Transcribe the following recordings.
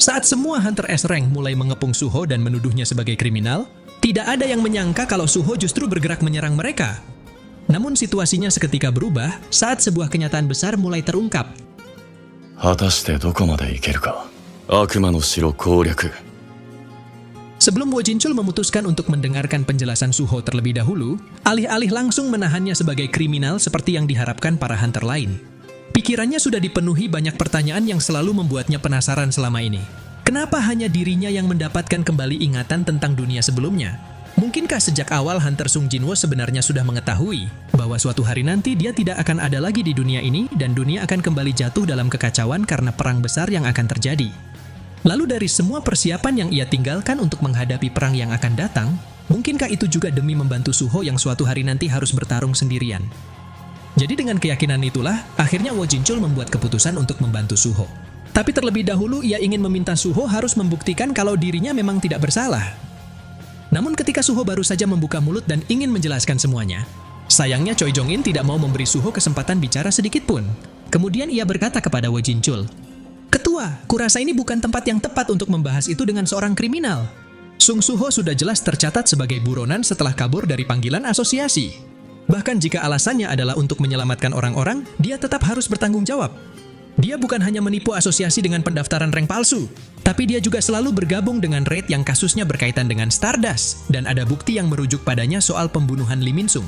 Saat semua Hunter S Rank mulai mengepung Suho dan menuduhnya sebagai kriminal, tidak ada yang menyangka kalau Suho justru bergerak menyerang mereka. Namun situasinya seketika berubah saat sebuah kenyataan besar mulai terungkap. 果たしてどこまで行けるか。悪魔の城攻略。 Sebelum Wo Jinchul memutuskan untuk mendengarkan penjelasan Suho terlebih dahulu, alih-alih langsung menahannya sebagai kriminal seperti yang diharapkan para hunter lain. Pikirannya sudah dipenuhi banyak pertanyaan yang selalu membuatnya penasaran selama ini. Kenapa hanya dirinya yang mendapatkan kembali ingatan tentang dunia sebelumnya? Mungkinkah sejak awal Hunter Sung Jinwo sebenarnya sudah mengetahui bahwa suatu hari nanti dia tidak akan ada lagi di dunia ini dan dunia akan kembali jatuh dalam kekacauan karena perang besar yang akan terjadi? Lalu dari semua persiapan yang ia tinggalkan untuk menghadapi perang yang akan datang, mungkinkah itu juga demi membantu Suho yang suatu hari nanti harus bertarung sendirian? Jadi dengan keyakinan itulah, akhirnya Wo Jinchul membuat keputusan untuk membantu Suho. Tapi terlebih dahulu ia ingin meminta Suho harus membuktikan kalau dirinya memang tidak bersalah. Namun ketika Suho baru saja membuka mulut dan ingin menjelaskan semuanya, sayangnya Choi Jong-in tidak mau memberi Suho kesempatan bicara sedikit pun. Kemudian ia berkata kepada Wo Jinchul, "Ketua, kurasa ini bukan tempat yang tepat untuk membahas itu dengan seorang kriminal. Sung Suho sudah jelas tercatat sebagai buronan setelah kabur dari panggilan asosiasi. Bahkan jika alasannya adalah untuk menyelamatkan orang-orang, dia tetap harus bertanggung jawab. Dia bukan hanya menipu asosiasi dengan pendaftaran rank palsu, tapi dia juga selalu bergabung dengan raid yang kasusnya berkaitan dengan Stardust, dan ada bukti yang merujuk padanya soal pembunuhan Lee Min Sung."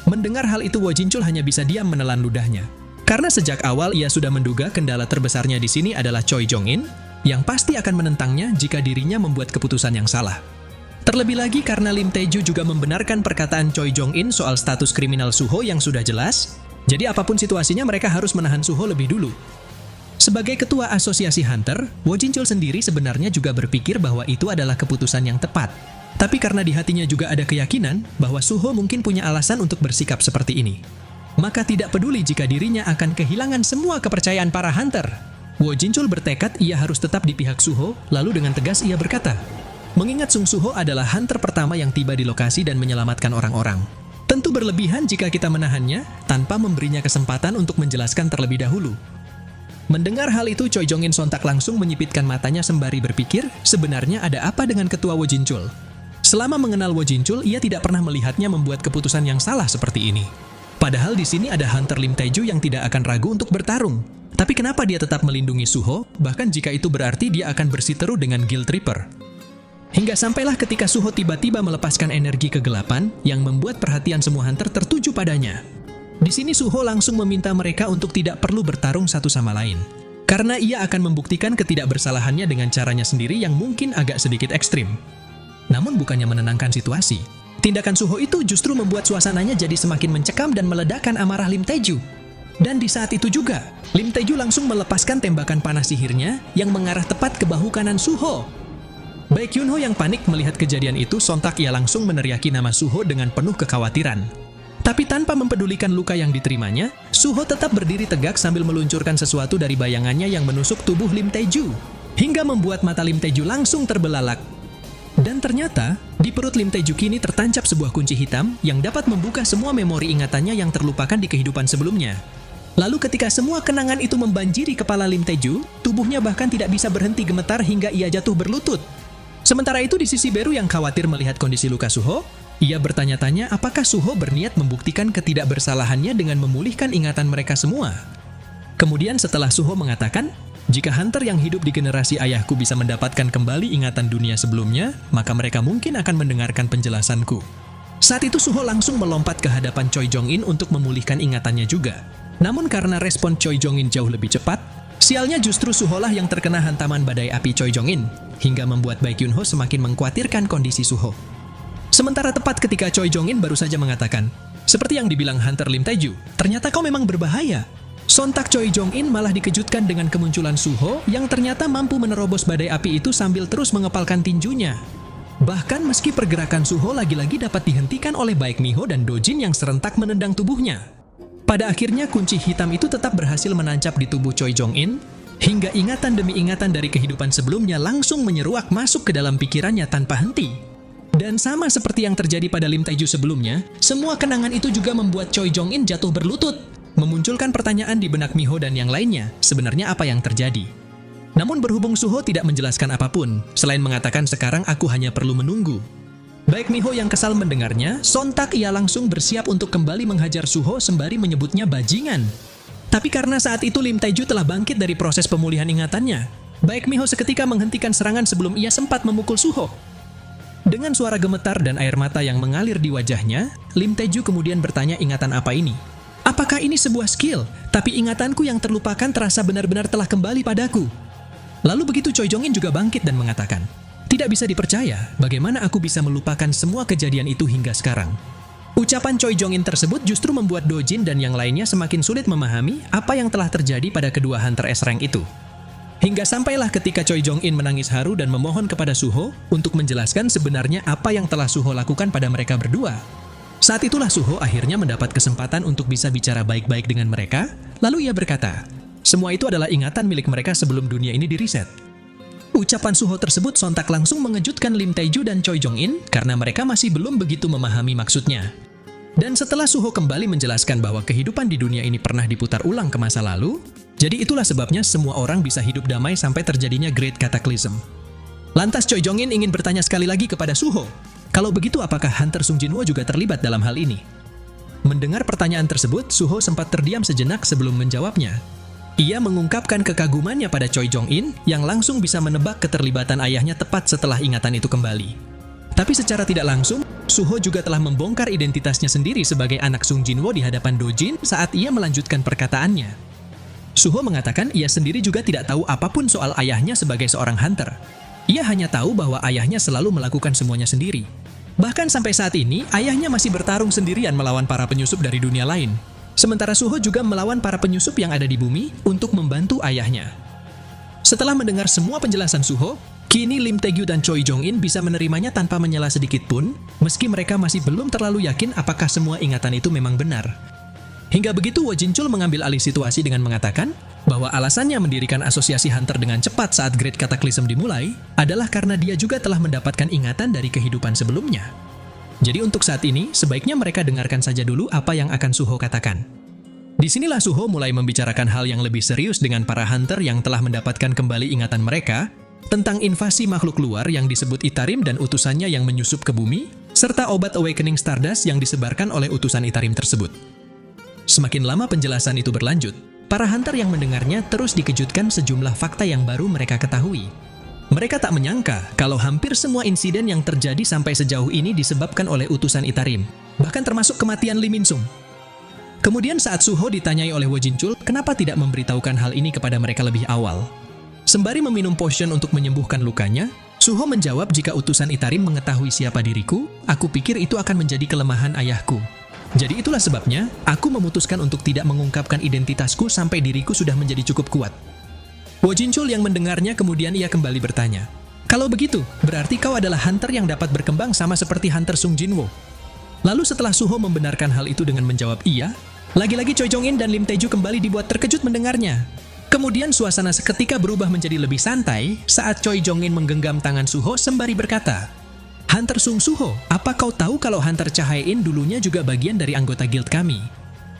Mendengar hal itu, Wo Jinchul hanya bisa diam menelan ludahnya. Karena sejak awal ia sudah menduga kendala terbesarnya di sini adalah Choi Jong-in, yang pasti akan menentangnya jika dirinya membuat keputusan yang salah. Terlebih lagi karena Lim Tae-ju juga membenarkan perkataan Choi Jong-in soal status kriminal Suho yang sudah jelas, jadi apapun situasinya mereka harus menahan Suho lebih dulu. Sebagai ketua asosiasi Hunter, Wo Jinchul sendiri sebenarnya juga berpikir bahwa itu adalah keputusan yang tepat. Tapi karena di hatinya juga ada keyakinan bahwa Suho mungkin punya alasan untuk bersikap seperti ini, maka tidak peduli jika dirinya akan kehilangan semua kepercayaan para hunter. Wo Jinchul bertekad ia harus tetap di pihak Suho, lalu dengan tegas ia berkata, mengingat Sung Suho adalah hunter pertama yang tiba di lokasi dan menyelamatkan orang-orang. Tentu berlebihan jika kita menahannya, tanpa memberinya kesempatan untuk menjelaskan terlebih dahulu. Mendengar hal itu, Choi Jong-in sontak langsung menyipitkan matanya sembari berpikir, sebenarnya ada apa dengan ketua Wo Jinchul? Selama mengenal Wo Jinchul, ia tidak pernah melihatnya membuat keputusan yang salah seperti ini. Padahal di sini ada Hunter Lim Tae-ju yang tidak akan ragu untuk bertarung. Tapi kenapa dia tetap melindungi Suho, bahkan jika itu berarti dia akan bersiteru dengan Guild Reaper? Hingga sampailah ketika Suho tiba-tiba melepaskan energi kegelapan yang membuat perhatian semua Hunter tertuju padanya. Di sini Suho langsung meminta mereka untuk tidak perlu bertarung satu sama lain. Karena ia akan membuktikan ketidakbersalahannya dengan caranya sendiri yang mungkin agak sedikit ekstrim. Namun bukannya menenangkan situasi, tindakan Suho itu justru membuat suasananya jadi semakin mencekam dan meledakkan amarah Lim Tae-ju. Dan di saat itu juga, Lim Tae-ju langsung melepaskan tembakan panas sihirnya yang mengarah tepat ke bahu kanan Suho. Baek Yun-ho yang panik melihat kejadian itu, sontak ia langsung meneriaki nama Suho dengan penuh kekhawatiran. Tapi tanpa mempedulikan luka yang diterimanya, Suho tetap berdiri tegak sambil meluncurkan sesuatu dari bayangannya yang menusuk tubuh Lim Tae-ju, hingga membuat mata Lim Tae-ju langsung terbelalak. Dan ternyata, di perut Lim Tae-ju kini tertancap sebuah kunci hitam yang dapat membuka semua memori ingatannya yang terlupakan di kehidupan sebelumnya. Lalu ketika semua kenangan itu membanjiri kepala Lim Tae-ju, tubuhnya bahkan tidak bisa berhenti gemetar hingga ia jatuh berlutut. Sementara itu di sisi Beru yang khawatir melihat kondisi luka Suho, ia bertanya-tanya apakah Suho berniat membuktikan ketidakbersalahannya dengan memulihkan ingatan mereka semua. Kemudian setelah Suho mengatakan, jika hunter yang hidup di generasi ayahku bisa mendapatkan kembali ingatan dunia sebelumnya, maka mereka mungkin akan mendengarkan penjelasanku. Saat itu Suho langsung melompat ke hadapan Choi Jong-in untuk memulihkan ingatannya juga. Namun karena respon Choi Jong-in jauh lebih cepat, sialnya justru Suho lah yang terkena hantaman badai api Choi Jong-in, hingga membuat Baek Yun-ho semakin mengkhawatirkan kondisi Suho. Sementara tepat ketika Choi Jong-in baru saja mengatakan, seperti yang dibilang Hunter Lim Tae-ju, ternyata kau memang berbahaya. Sontak Choi Jong-in malah dikejutkan dengan kemunculan Suho yang ternyata mampu menerobos badai api itu sambil terus mengepalkan tinjunya. Bahkan meski pergerakan Suho lagi-lagi dapat dihentikan oleh Baek Mi-ho dan Do-jin yang serentak menendang tubuhnya. Pada akhirnya kunci hitam itu tetap berhasil menancap di tubuh Choi Jong-in, hingga ingatan demi ingatan dari kehidupan sebelumnya langsung menyeruak masuk ke dalam pikirannya tanpa henti. Dan sama seperti yang terjadi pada Lim Tae-ju sebelumnya, semua kenangan itu juga membuat Choi Jong-in jatuh berlutut, memunculkan pertanyaan di benak Mi-ho dan yang lainnya, sebenarnya apa yang terjadi? Namun berhubung Suho tidak menjelaskan apapun, selain mengatakan sekarang aku hanya perlu menunggu. Baik Miho yang kesal mendengarnya, sontak ia langsung bersiap untuk kembali menghajar Suho sembari menyebutnya bajingan. Tapi karena saat itu Lim Taeju telah bangkit dari proses pemulihan ingatannya, baik Miho seketika menghentikan serangan sebelum ia sempat memukul Suho. Dengan suara gemetar dan air mata yang mengalir di wajahnya, Lim Taeju kemudian bertanya ingatan apa ini. Apakah ini sebuah skill? Tapi ingatanku yang terlupakan terasa benar-benar telah kembali padaku. Lalu begitu Choi Jong-in juga bangkit dan mengatakan, tidak bisa dipercaya bagaimana aku bisa melupakan semua kejadian itu hingga sekarang. Ucapan Choi Jong-in tersebut justru membuat Dojin dan yang lainnya semakin sulit memahami apa yang telah terjadi pada kedua Hunter S-Rank itu. Hingga sampailah ketika Choi Jong-in menangis haru dan memohon kepada Suho untuk menjelaskan sebenarnya apa yang telah Suho lakukan pada mereka berdua. Saat itulah Suho akhirnya mendapat kesempatan untuk bisa bicara baik-baik dengan mereka, lalu ia berkata, semua itu adalah ingatan milik mereka sebelum dunia ini diriset. Ucapan Suho tersebut sontak langsung mengejutkan Lim Taeju dan Choi Jong-in karena mereka masih belum begitu memahami maksudnya. Dan setelah Suho kembali menjelaskan bahwa kehidupan di dunia ini pernah diputar ulang ke masa lalu, jadi itulah sebabnya semua orang bisa hidup damai sampai terjadinya Great Cataclysm. Lantas Choi Jong-in ingin bertanya sekali lagi kepada Suho, kalau begitu apakah Hunter Sung Jinwoo juga terlibat dalam hal ini? Mendengar pertanyaan tersebut, Suho sempat terdiam sejenak sebelum menjawabnya. Ia mengungkapkan kekagumannya pada Choi Jong-in yang langsung bisa menebak keterlibatan ayahnya tepat setelah ingatan itu kembali. Tapi secara tidak langsung, Suho juga telah membongkar identitasnya sendiri sebagai anak Sung Jinwoo di hadapan Dojin saat ia melanjutkan perkataannya. Suho mengatakan ia sendiri juga tidak tahu apapun soal ayahnya sebagai seorang hunter. Ia hanya tahu bahwa ayahnya selalu melakukan semuanya sendiri. Bahkan sampai saat ini, ayahnya masih bertarung sendirian melawan para penyusup dari dunia lain. Sementara Suho juga melawan para penyusup yang ada di bumi untuk membantu ayahnya. Setelah mendengar semua penjelasan Suho, kini Lim Taeju dan Choi Jong-in bisa menerimanya tanpa menyela sedikit pun, meski mereka masih belum terlalu yakin apakah semua ingatan itu memang benar. Hingga begitu Wo Jinchul mengambil alih situasi dengan mengatakan bahwa alasannya mendirikan asosiasi Hunter dengan cepat saat Great Cataclysm dimulai adalah karena dia juga telah mendapatkan ingatan dari kehidupan sebelumnya. Jadi untuk saat ini, sebaiknya mereka dengarkan saja dulu apa yang akan Suho katakan. Disinilah Suho mulai membicarakan hal yang lebih serius dengan para Hunter yang telah mendapatkan kembali ingatan mereka tentang invasi makhluk luar yang disebut Itarim dan utusannya yang menyusup ke bumi, serta obat Awakening Stardust yang disebarkan oleh utusan Itarim tersebut. Semakin lama penjelasan itu berlanjut, para Hunter yang mendengarnya terus dikejutkan sejumlah fakta yang baru mereka ketahui. Mereka tak menyangka kalau hampir semua insiden yang terjadi sampai sejauh ini disebabkan oleh utusan Itarim, bahkan termasuk kematian Lee Min-sung. Kemudian saat Suho ditanyai oleh Wo Jinchul kenapa tidak memberitahukan hal ini kepada mereka lebih awal. Sembari meminum potion untuk menyembuhkan lukanya, Suho menjawab jika utusan Itarim mengetahui siapa diriku, aku pikir itu akan menjadi kelemahan ayahku. Jadi itulah sebabnya, aku memutuskan untuk tidak mengungkapkan identitasku sampai diriku sudah menjadi cukup kuat. Wo Jinchul yang mendengarnya kemudian ia kembali bertanya, kalau begitu, berarti kau adalah Hunter yang dapat berkembang sama seperti Hunter Sung Jinwoo. Lalu setelah Suho membenarkan hal itu dengan menjawab iya, lagi-lagi Choi Jong-in dan Lim Taeju kembali dibuat terkejut mendengarnya. Kemudian suasana seketika berubah menjadi lebih santai saat Choi Jong-in menggenggam tangan Suho sembari berkata, Hunter Sung Suho, apa kau tahu kalau Hunter Cahaya-in dulunya juga bagian dari anggota guild kami?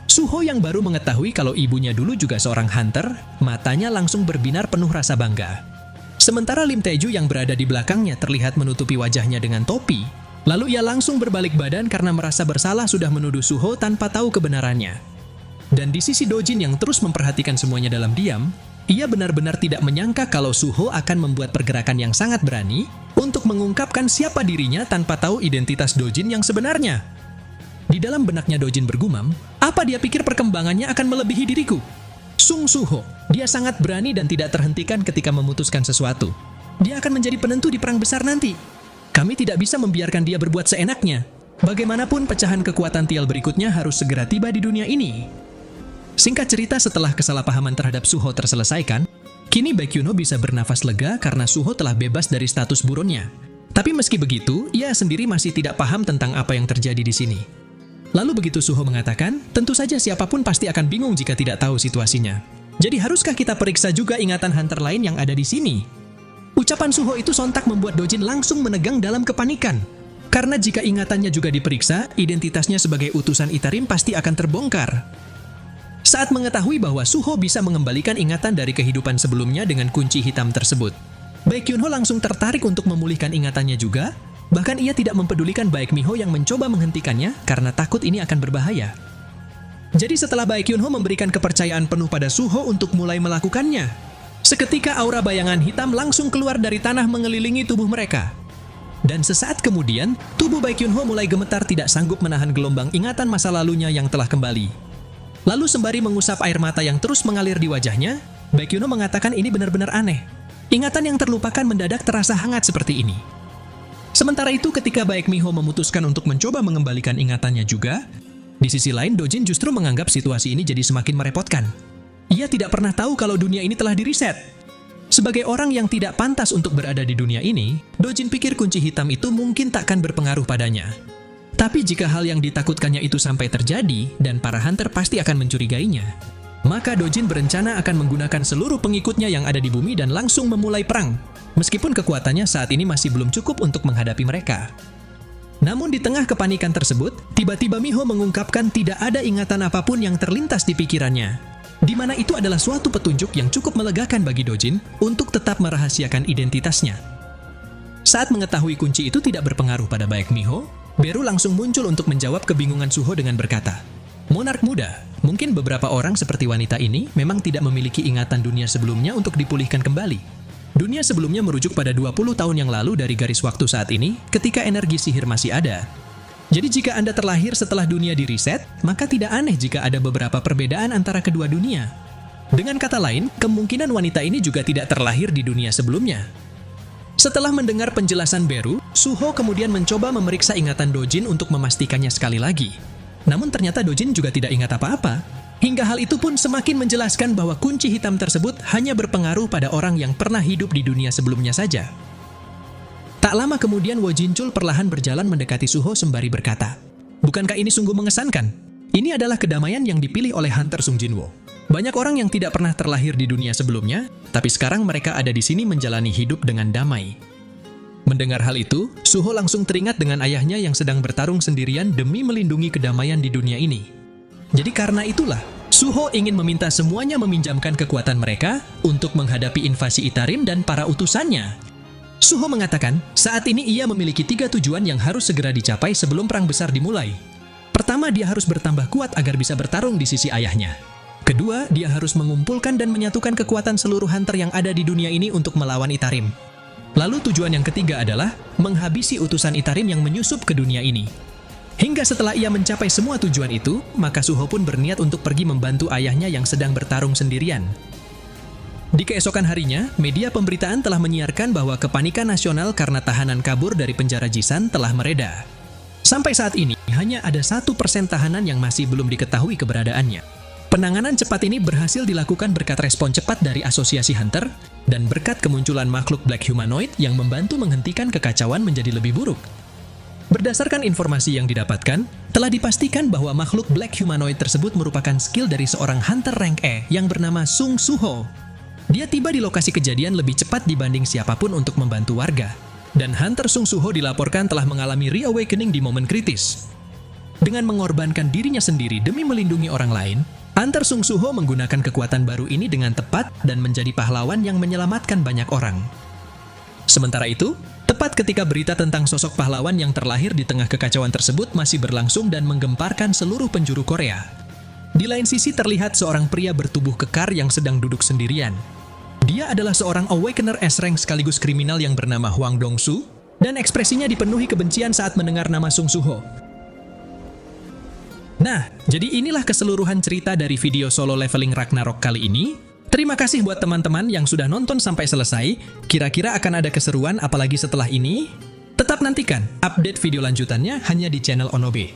Suho yang baru mengetahui kalau ibunya dulu juga seorang hunter, matanya langsung berbinar penuh rasa bangga. Sementara Lim Taeju yang berada di belakangnya terlihat menutupi wajahnya dengan topi, lalu ia langsung berbalik badan karena merasa bersalah sudah menuduh Suho tanpa tahu kebenarannya. Dan di sisi Dojin yang terus memperhatikan semuanya dalam diam, ia benar-benar tidak menyangka kalau Suho akan membuat pergerakan yang sangat berani untuk mengungkapkan siapa dirinya tanpa tahu identitas Dojin yang sebenarnya. Di dalam benaknya Dojin bergumam, apa dia pikir perkembangannya akan melebihi diriku? Sung Suho, dia sangat berani dan tidak terhentikan ketika memutuskan sesuatu. Dia akan menjadi penentu di perang besar nanti. Kami tidak bisa membiarkan dia berbuat seenaknya. Bagaimanapun pecahan kekuatan Tiel berikutnya harus segera tiba di dunia ini. Singkat cerita setelah kesalahpahaman terhadap Suho terselesaikan, kini Baekhyunho bisa bernafas lega karena Suho telah bebas dari status buronnya. Tapi meski begitu, ia sendiri masih tidak paham tentang apa yang terjadi di sini. Lalu begitu Suho mengatakan, tentu saja siapapun pasti akan bingung jika tidak tahu situasinya. Jadi haruskah kita periksa juga ingatan hunter lain yang ada di sini? Ucapan Suho itu sontak membuat Dojin langsung menegang dalam kepanikan. Karena jika ingatannya juga diperiksa, identitasnya sebagai utusan Itarim pasti akan terbongkar. Saat mengetahui bahwa Suho bisa mengembalikan ingatan dari kehidupan sebelumnya dengan kunci hitam tersebut, Baekhyunho langsung tertarik untuk memulihkan ingatannya juga. Bahkan ia tidak mempedulikan Baekmiho yang mencoba menghentikannya karena takut ini akan berbahaya. Jadi setelah Baekhyunho memberikan kepercayaan penuh pada Suho untuk mulai melakukannya, seketika aura bayangan hitam langsung keluar dari tanah mengelilingi tubuh mereka. Dan sesaat kemudian, tubuh Baekhyunho mulai gemetar tidak sanggup menahan gelombang ingatan masa lalunya yang telah kembali. Lalu sembari mengusap air mata yang terus mengalir di wajahnya, Baekhyunho mengatakan ini benar-benar aneh. Ingatan yang terlupakan mendadak terasa hangat seperti ini. Sementara itu ketika Baekmiho memutuskan untuk mencoba mengembalikan ingatannya juga, di sisi lain Dojin justru menganggap situasi ini jadi semakin merepotkan. Ia tidak pernah tahu kalau dunia ini telah diriset. Sebagai orang yang tidak pantas untuk berada di dunia ini, Dojin pikir kunci hitam itu mungkin takkan berpengaruh padanya. Tapi jika hal yang ditakutkannya itu sampai terjadi, dan para hunter pasti akan mencurigainya, maka Dojin berencana akan menggunakan seluruh pengikutnya yang ada di bumi dan langsung memulai perang, meskipun kekuatannya saat ini masih belum cukup untuk menghadapi mereka. Namun di tengah kepanikan tersebut, tiba-tiba Miho mengungkapkan tidak ada ingatan apapun yang terlintas di pikirannya, di mana itu adalah suatu petunjuk yang cukup melegakan bagi Dojin untuk tetap merahasiakan identitasnya. Saat mengetahui kunci itu tidak berpengaruh pada Baekmiho, Beru langsung muncul untuk menjawab kebingungan Suho dengan berkata, "Monark muda, mungkin beberapa orang seperti wanita ini memang tidak memiliki ingatan dunia sebelumnya untuk dipulihkan kembali. Dunia sebelumnya merujuk pada 20 tahun yang lalu dari garis waktu saat ini, ketika energi sihir masih ada. Jadi jika Anda terlahir setelah dunia diriset, maka tidak aneh jika ada beberapa perbedaan antara kedua dunia. Dengan kata lain, kemungkinan wanita ini juga tidak terlahir di dunia sebelumnya." Setelah mendengar penjelasan Beru, Suho kemudian mencoba memeriksa ingatan Dojin untuk memastikannya sekali lagi. Namun ternyata Dojin juga tidak ingat apa-apa. Hingga hal itu pun semakin menjelaskan bahwa kunci hitam tersebut hanya berpengaruh pada orang yang pernah hidup di dunia sebelumnya saja. Tak lama kemudian Wo Jinchul perlahan berjalan mendekati Suho sembari berkata, "Bukankah ini sungguh mengesankan? Ini adalah kedamaian yang dipilih oleh Hunter Sung Jinwo. Banyak orang yang tidak pernah terlahir di dunia sebelumnya, tapi sekarang mereka ada di sini menjalani hidup dengan damai." Mendengar hal itu, Suho langsung teringat dengan ayahnya yang sedang bertarung sendirian demi melindungi kedamaian di dunia ini. Jadi karena itulah, Suho ingin meminta semuanya meminjamkan kekuatan mereka untuk menghadapi invasi Itarim dan para utusannya. Suho mengatakan, saat ini ia memiliki 3 tujuan yang harus segera dicapai sebelum perang besar dimulai. Pertama, dia harus bertambah kuat agar bisa bertarung di sisi ayahnya. Kedua, dia harus mengumpulkan dan menyatukan kekuatan seluruh hunter yang ada di dunia ini untuk melawan Itarim. Lalu tujuan yang ketiga adalah menghabisi utusan Itarim yang menyusup ke dunia ini. Hingga setelah ia mencapai semua tujuan itu, maka Suho pun berniat untuk pergi membantu ayahnya yang sedang bertarung sendirian. Di keesokan harinya, media pemberitaan telah menyiarkan bahwa kepanikan nasional karena tahanan kabur dari penjara Jisan telah mereda. Sampai saat ini, hanya ada 1% tahanan yang masih belum diketahui keberadaannya. Penanganan cepat ini berhasil dilakukan berkat respon cepat dari Asosiasi Hunter dan berkat kemunculan makhluk Black Humanoid yang membantu menghentikan kekacauan menjadi lebih buruk. Berdasarkan informasi yang didapatkan, telah dipastikan bahwa makhluk Black Humanoid tersebut merupakan skill dari seorang Hunter rank E yang bernama Sung Suho. Dia tiba di lokasi kejadian lebih cepat dibanding siapapun untuk membantu warga. Dan Hunter Sung Suho dilaporkan telah mengalami reawakening di momen kritis. Dengan mengorbankan dirinya sendiri demi melindungi orang lain, Hunter Sung Suho menggunakan kekuatan baru ini dengan tepat dan menjadi pahlawan yang menyelamatkan banyak orang. Sementara itu, tepat ketika berita tentang sosok pahlawan yang terlahir di tengah kekacauan tersebut masih berlangsung dan menggemparkan seluruh penjuru Korea. Di lain sisi terlihat seorang pria bertubuh kekar yang sedang duduk sendirian. Dia adalah seorang Awakener S-Rank sekaligus kriminal yang bernama Hwang Dong-su, dan ekspresinya dipenuhi kebencian saat mendengar nama Sung Suho. Nah, jadi inilah keseluruhan cerita dari video solo leveling Ragnarok kali ini. Terima kasih buat teman-teman yang sudah nonton sampai selesai. Kira-kira akan ada keseruan apalagi setelah ini? Tetap nantikan update video lanjutannya hanya di channel Onobe.